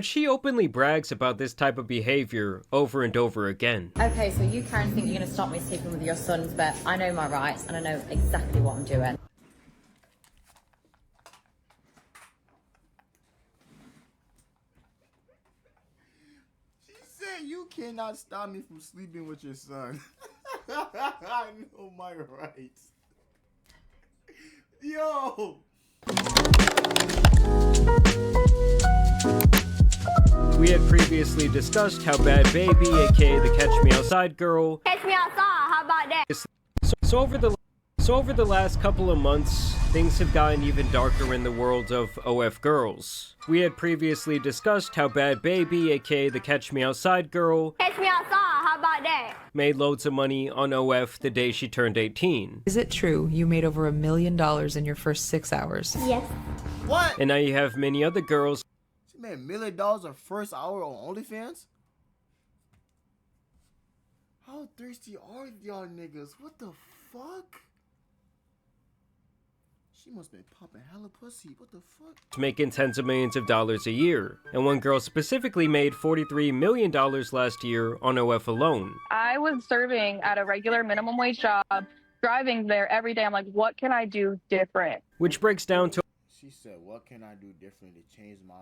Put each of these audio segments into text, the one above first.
She openly brags about this type of behavior over and over again. Okay, so you, Karen, think you're going to stop me sleeping with your sons, but I know my rights and I know exactly what I'm doing. She said you cannot stop me from sleeping with your son. I know my rights. Yo! We had previously discussed how Bad Baby, aka the Catch Me Outside girl, Catch me outside, how about that? So over the last couple of months, things have gotten even darker in the world of OF girls. We had previously discussed how Bad Baby, aka the Catch Me Outside girl, Catch me outside, how about that? made loads of money on OF the day she turned 18. Is it true you made over $1 million in your first 6 hours? Yes. What? And now you have many other girls She made $1 million her first hour on OnlyFans? How thirsty are y'all niggas? What the fuck? She must been popping hella pussy. What the fuck? making tens of millions of dollars a year, and one girl specifically made $43 million last year on OF alone. I was serving at a regular minimum wage job, driving there every day. I'm like, what can I do different? Which breaks down to She said, what can I do different to change my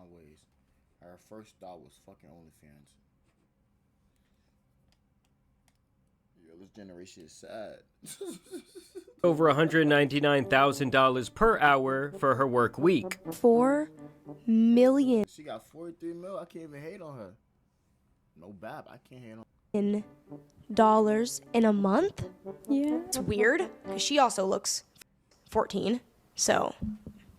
ways? Her first thought was fucking OnlyFans. Yo, this generation is sad. over $199,000 per hour for her work week. 4 million She got 43 mil. I can't even hate on her. No bab. I can't hate on dollars in a month. Yeah. It's weird because she also looks 14. So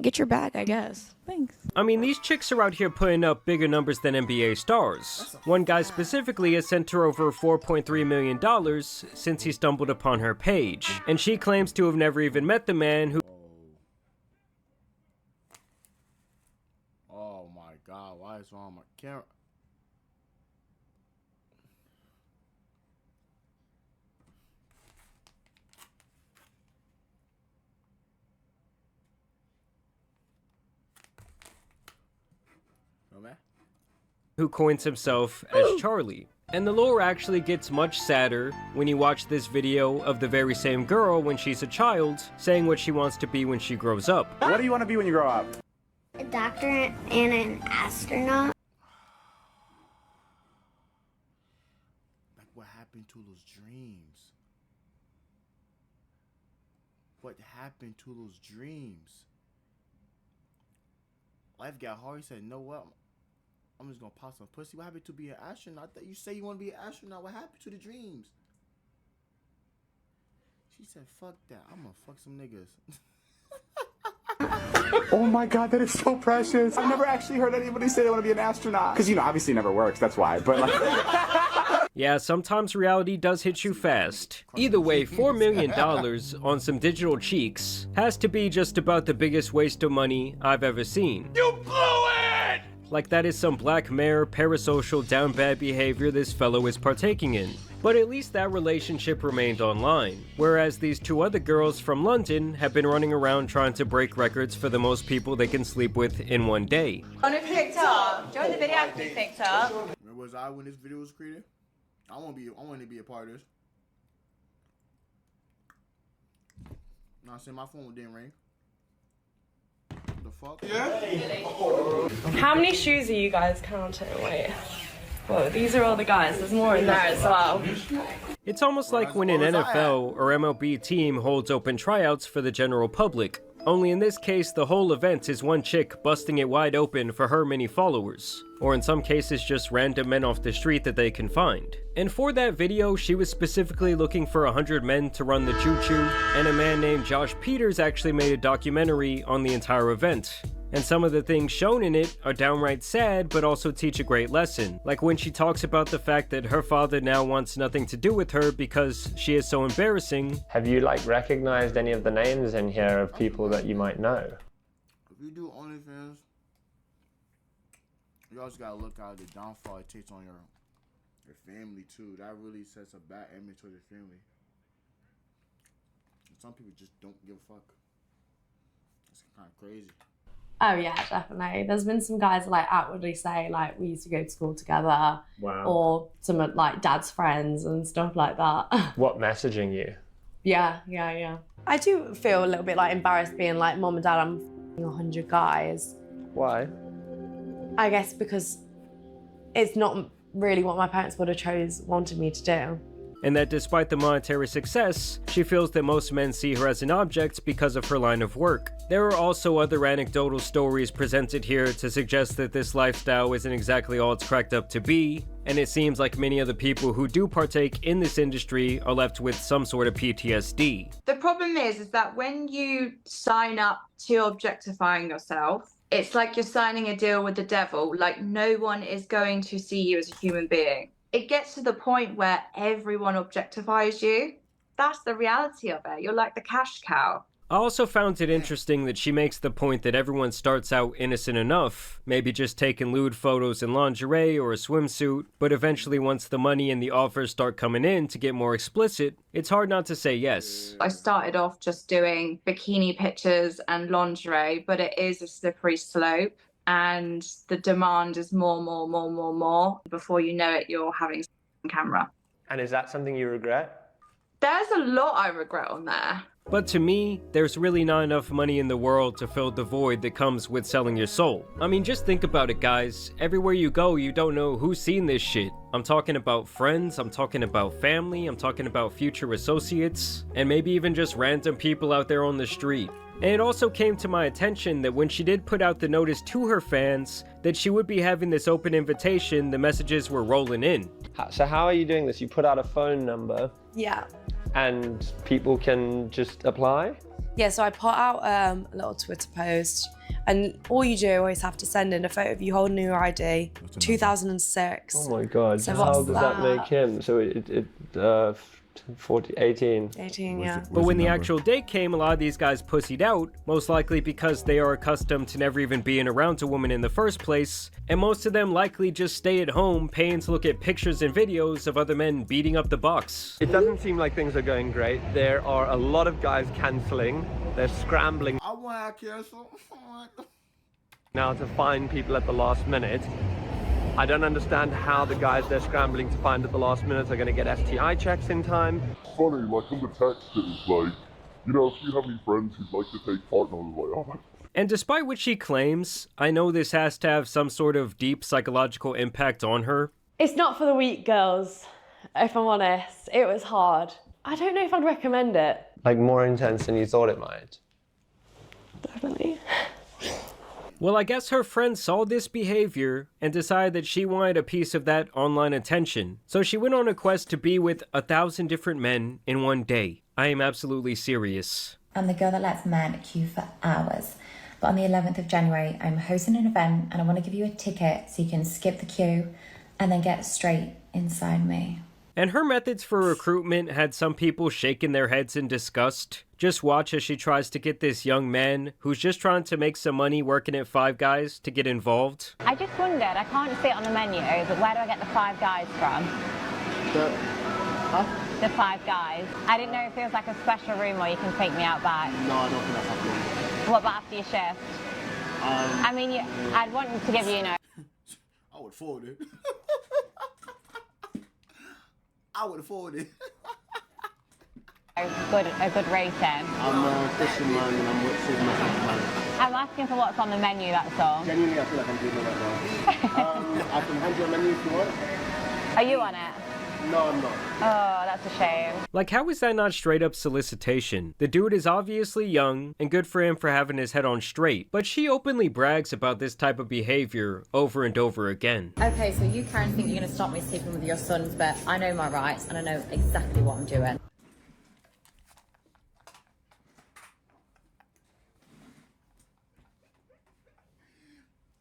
get your bag, I guess. Thanks. I mean, these chicks are out here putting up bigger numbers than NBA stars. One guy specifically has sent her over $4.3 million since he stumbled upon her page, and she claims to have never even met the man who Oh my god, why is wrong with my camera? No man. who coins himself as Charlie. And the lore actually gets much sadder when you watch this video of the very same girl when she's a child saying what she wants to be when she grows up. What do you want to be when you grow up? A doctor and an astronaut. Like what happened to those dreams? What happened to those dreams? Life got hard. He said, "No, what? I'm just gonna pop some pussy." What happened to be an astronaut? That you say you want to be an astronaut. What happened to the dreams? She said, "Fuck that. I'm gonna fuck some niggas." Oh my god, that is so precious. I've never actually heard anybody say they want to be an astronaut. Because, obviously it never works, that's why. But, like... Yeah, sometimes reality does hit you fast. Either way, $4 million on some digital cheeks has to be just about the biggest waste of money I've ever seen. You blew it! Like that is some Black Mirror parasocial down bad behavior this fellow is partaking in. But at least that relationship remained online, whereas these two other girls from London have been running around trying to break records for the most people they can sleep with in one day. On a picked up. Join the video after you picked up. Where was I when this video was created? I want to be a part of this. No, I'm saying my phone didn't ring. The fuck? Yeah. How many shoes are you guys counting? Wait. Whoa, these are all the guys. There's more in there as well. It's almost like when an NFL or MLB team holds open tryouts for the general public. Only in this case, the whole event is one chick busting it wide open for her many followers. Or in some cases, just random men off the street that they can find. And for that video, she was specifically looking for 100 men to run the choo-choo, and a man named Josh Peters actually made a documentary on the entire event. And some of the things shown in it are downright sad, but also teach a great lesson. Like when she talks about the fact that her father now wants nothing to do with her because she is so embarrassing. Have you recognized any of the names in here of people that you might know? If you do OnlyFans, you also gotta look out the downfall it takes on your family too. That really sets a bad image to your family. Some people just don't give a fuck. It's kind of crazy. Oh yeah, definitely. There's been some guys like outwardly say like we used to go to school together. Wow. Or some of like dad's friends and stuff like that. What, messaging you? Yeah. I do feel a little bit like embarrassed being like, Mom and Dad, I'm 100 guys. Why? I guess because it's not really what my parents would have wanted me to do. And that despite the monetary success, she feels that most men see her as an object because of her line of work. There are also other anecdotal stories presented here to suggest that this lifestyle isn't exactly all it's cracked up to be, and it seems like many of the people who do partake in this industry are left with some sort of PTSD. The problem is that when you sign up to objectifying yourself, it's like you're signing a deal with the devil. Like, no one is going to see you as a human being. It gets to the point where everyone objectifies you. That's the reality of it. You're like the cash cow. I also found it interesting that she makes the point that everyone starts out innocent enough, maybe just taking lewd photos in lingerie or a swimsuit, but eventually once the money and the offers start coming in to get more explicit, it's hard not to say yes. I started off just doing bikini pictures and lingerie, but it is a slippery slope. And the demand is more. Before you know it, you're having a camera. And is that something you regret? There's a lot I regret on there. But to me, there's really not enough money in the world to fill the void that comes with selling your soul. I mean, just think about it, guys. Everywhere you go, you don't know who's seen this shit. I'm talking about friends, I'm talking about family, I'm talking about future associates, and maybe even just random people out there on the street. And it also came to my attention that when she did put out the notice to her fans that she would be having this open invitation, the messages were rolling in. So how are you doing this? You put out a phone number Yeah. and people can just apply? Yeah, so I put out a little Twitter post, and all you do always have to send in a photo of you holding your ID, 2006. Oh my God, So how what's does that make him? So 18. 18, yeah. But when the actual date came, a lot of these guys pussied out, most likely because they are accustomed to never even being around a woman in the first place, and most of them likely just stay at home paying to look at pictures and videos of other men beating up the box. It doesn't seem like things are going great. There are a lot of guys cancelling. They're scrambling I want to cancel. now to find people at the last minute. I don't understand how the guys they're scrambling to find at the last minute are going to get STI checks in time. Funny, like in the text it was like, you know, if you have any friends who'd like to take part, and I was like, oh my. And despite what she claims, I know this has to have some sort of deep psychological impact on her. It's not for the weak girls, if I'm honest. It was hard. I don't know if I'd recommend it. Like more intense than you thought it might. Definitely. Well, I guess her friend saw this behavior and decided that she wanted a piece of that online attention. So she went on a quest to be with 1,000 different men in one day. I am absolutely serious. I'm the girl that lets men queue for hours. But on the 11th of January, I'm hosting an event and I want to give you a ticket so you can skip the queue and then get straight inside me. And her methods for recruitment had some people shaking their heads in disgust. Just watch as she tries to get this young man who's just trying to make some money working at Five Guys to get involved. I just wondered, I can't see it on the menu, but where do I get the Five Guys from? The Five Guys. I didn't know if there was like a special room where you can take me out back. No, I don't think that's happening. What about after your shift? I mean, I'd want to give you, I would forward it. I would forward it. a good rating. I'm a Christian man and I'm with my man. I'm asking for what's on the menu, that's all. Genuinely, I feel like I'm doing it right now. I can hand you a menu if you want. Are you on it? No, I'm not. Oh, that's a shame. Like, how is that not straight up solicitation? The dude is obviously young, and good for him for having his head on straight, but she openly brags about this type of behavior over and over again. Okay, so you, Karen, think you're going to stop me sleeping with your sons, but I know my rights and I know exactly what I'm doing.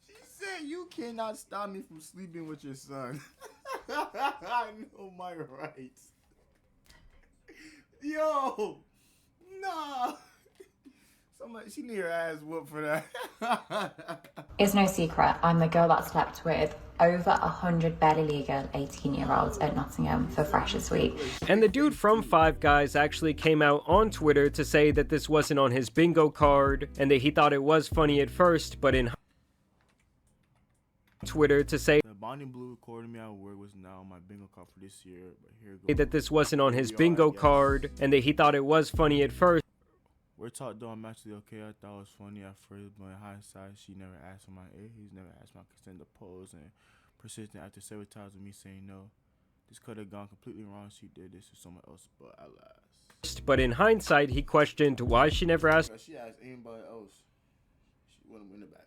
She said you cannot stop me from sleeping with your son. I know my rights. Yo, nah. She need her ass whooped for that. It's no secret, I'm the girl that slept with over 100 barely legal 18-year-olds at Nottingham for Freshers Week. And the dude from Five Guys actually came out on Twitter to say that this wasn't on his bingo card, and that he thought it was funny at first, but in Twitter to say The Bonnie Blue recorded me out where was now on my bingo card for this year, but here it goes. that this wasn't on his bingo card, and that he thought it was funny at first. We're taught though I'm actually okay. I thought it was funny at first, but in hindsight, she never asked for my he's never asked my consent to pose, and persistent after several times of me saying no. This could have gone completely wrong. She did this to someone else, but alas. But in hindsight, he questioned why she never asked She asked anybody else. She wouldn't win it back.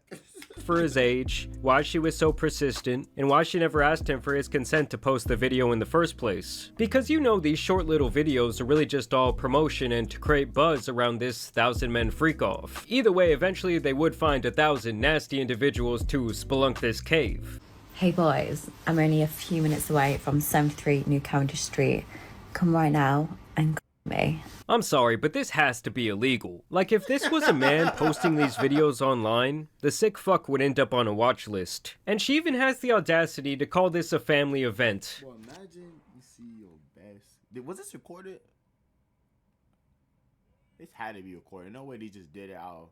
for his age, why she was so persistent, and why she never asked him for his consent to post the video in the first place. Because you know these short little videos are really just all promotion and to create buzz around this 1,000 men freak-off. Either way, eventually they would find 1,000 nasty individuals to spelunk this cave. Hey boys, I'm only a few minutes away from 73 New Cavendish Street. Come right now and call me. I'm sorry, but this has to be illegal. Like, if this was a man posting these videos online, the sick fuck would end up on a watch list. And she even has the audacity to call this a family event. Well, imagine you see your best. Was this recorded? This had to be recorded. No way they just did it out.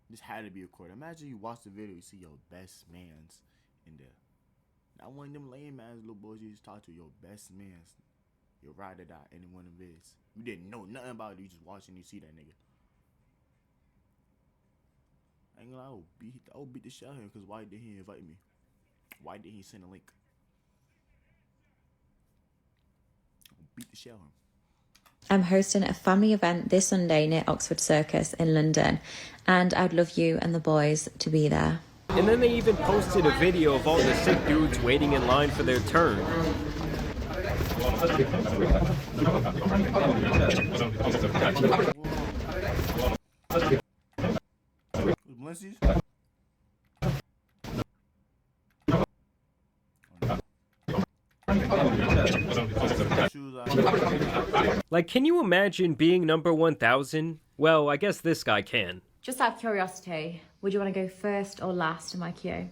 This had to be recorded. Imagine you watch the video, you see your best man's in there. Not one of them lame ass little boys you just talk to. Your best man's. Your ride or die, any one of his. You didn't know nothing about it. You just watching, you see that nigga. I ain't gonna lie, I would beat the shit out of him because why did he invite me? Why did he send a link? I'll beat the shit out of him. I'm hosting a family event this Sunday near Oxford Circus in London, and I'd love you and the boys to be there. And then they even posted a video of all the sick dudes waiting in line for their turn. Like, can you imagine being number 1,000? Well, I guess this guy can. Just out of curiosity, would you want to go first or last in my queue?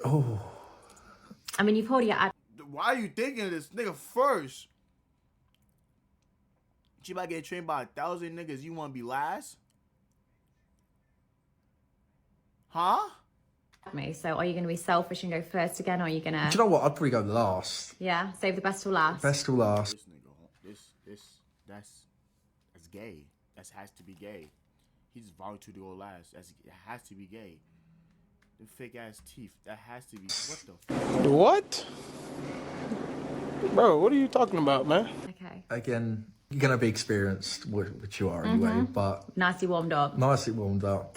Oh. I mean, you've already had... Why are you thinking of this nigga first? She about to get trained by 1,000 niggas. You want to be last? Huh? me, so are you going to be selfish and go first again, or are you going to... Do you know what? I'd probably go last. Yeah, save the best till last. Best till last. That's gay. That has to be gay. He just volunteered to go last. It has to be gay. The fake ass teeth. That has to be. What the fuck? What? Bro, what are you talking about, man? Okay. Again, you're going to be experienced, which you are anyway, but... Nicely warmed up. Nicely warmed up.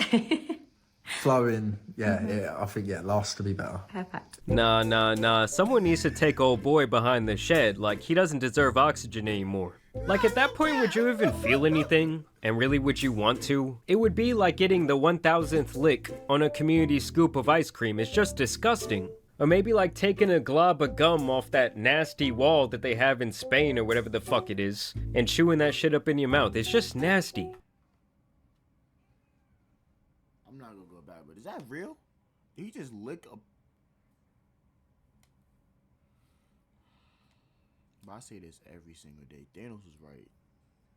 Flowing, yeah, I think, last to be better. Perfect. Nah. Someone needs to take old boy behind the shed. Like, he doesn't deserve oxygen anymore. Like, at that point, would you even feel anything? And really, would you want to? It would be like getting the 1,000th lick on a community scoop of ice cream. It's just disgusting. Or maybe like taking a glob of gum off that nasty wall that they have in Spain or whatever the fuck it is, and chewing that shit up in your mouth. It's just nasty. I'm not gonna go back, but is that real? Did he just lick a... But I say this every single day. Thanos was right.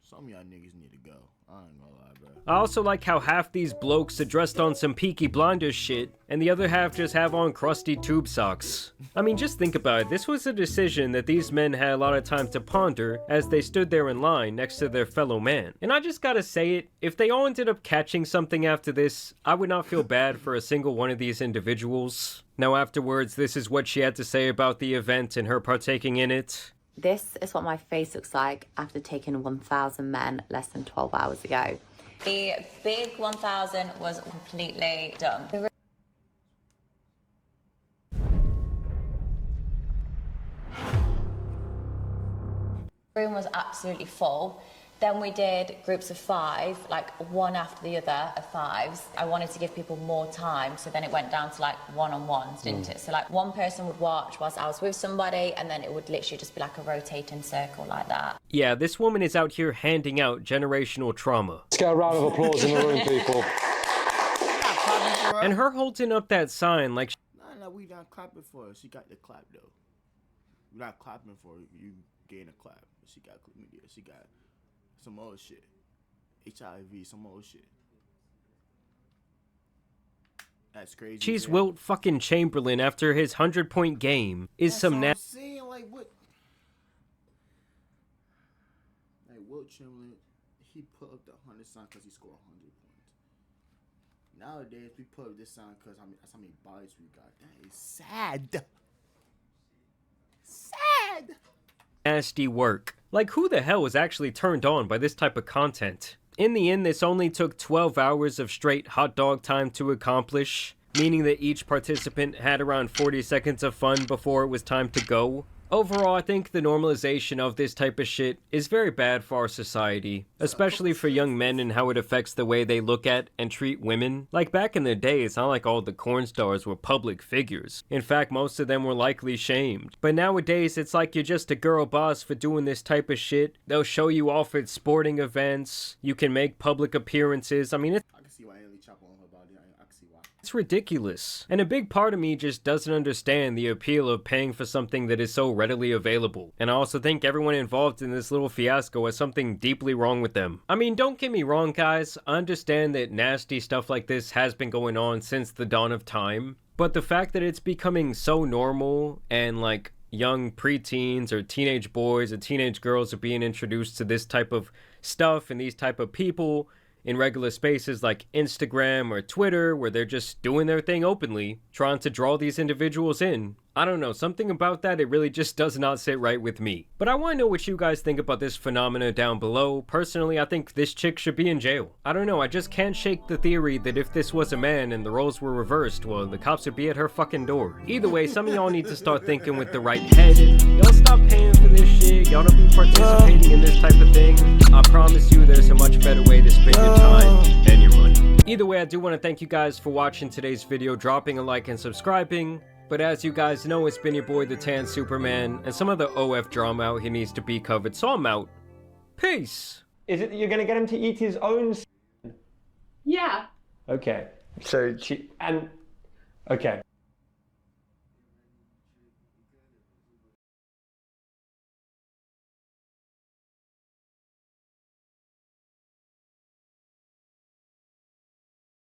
Some of y'all niggas need to go. I ain't gonna lie, bro. I also like how half these blokes are dressed on some Peaky Blinders shit, and the other half just have on crusty tube socks. I mean, just think about it. This was a decision that these men had a lot of time to ponder as they stood there in line next to their fellow man. And I just gotta say it, if they all ended up catching something after this, I would not feel bad for a single one of these individuals. Now afterwards, this is what she had to say about the event and her partaking in it. This is what my face looks like after taking 1,000 men less than 12 hours ago. The big 1,000 was completely done. The room was absolutely full. Then we did groups of 5, like one after the other of 5s. I wanted to give people more time, so then it went down to like one-on-ones, didn't it? So like one person would watch whilst I was with somebody, and then it would literally just be like a rotating circle like that. Yeah, this woman is out here handing out generational trauma. Let's get a round of applause in the room, people. And her holding up that sign like... No, we not clapping for her. She got the clap, though. We're not clapping for her. You gain a clap. She got chlamydia. She got some old shit. HIV, some old shit. That's crazy. She's Wilt fucking Chamberlain after his 100-point game is That's some... what I'm saying, like, what? Like, Wilt Chamberlain, he put up the 100 sign because he scored 100 points. Nowadays, we put up this sign because that's how many bodies we got. That is sad. Sad. Nasty work. Like, who the hell was actually turned on by this type of content? In the end, this only took 12 hours of straight hot dog time to accomplish, meaning that each participant had around 40 seconds of fun before it was time to go. Overall, I think the normalization of this type of shit is very bad for our society, especially for young men and how it affects the way they look at and treat women. Like back in the day, it's not like all the corn stars were public figures. In fact, most of them were likely shamed. But nowadays, it's like you're just a girl boss for doing this type of shit. They'll show you off at sporting events. You can make public appearances. I mean, I can see why Haley chop on her body. I can see why. it's ridiculous. And a big part of me just doesn't understand the appeal of paying for something that is so readily available. And I also think everyone involved in this little fiasco has something deeply wrong with them. I mean, don't get me wrong, guys. I understand that nasty stuff like this has been going on since the dawn of time. But the fact that it's becoming so normal and like young preteens or teenage boys or teenage girls are being introduced to this type of stuff and these type of people in regular spaces like Instagram or Twitter, where they're just doing their thing openly, trying to draw these individuals in. I don't know, something about that, it really just does not sit right with me. But I want to know what you guys think about this phenomena down below. Personally, I think this chick should be in jail. I don't know, I just can't shake the theory that if this was a man and the roles were reversed, well, the cops would be at her fucking door. Either way, some of y'all need to start thinking with the right head. Y'all stop paying for this shit. Y'all don't be participating in this type of thing. I promise you there's a much better way to spend your time and your money. Either way, I do want to thank you guys for watching today's video, dropping a like and subscribing. But as you guys know, it's been your boy, the Tan Superman, and some of the OF drama out here needs to be covered, so I'm out. Peace! Is it that you're going to get him to eat his own? Yeah. Okay. So, okay.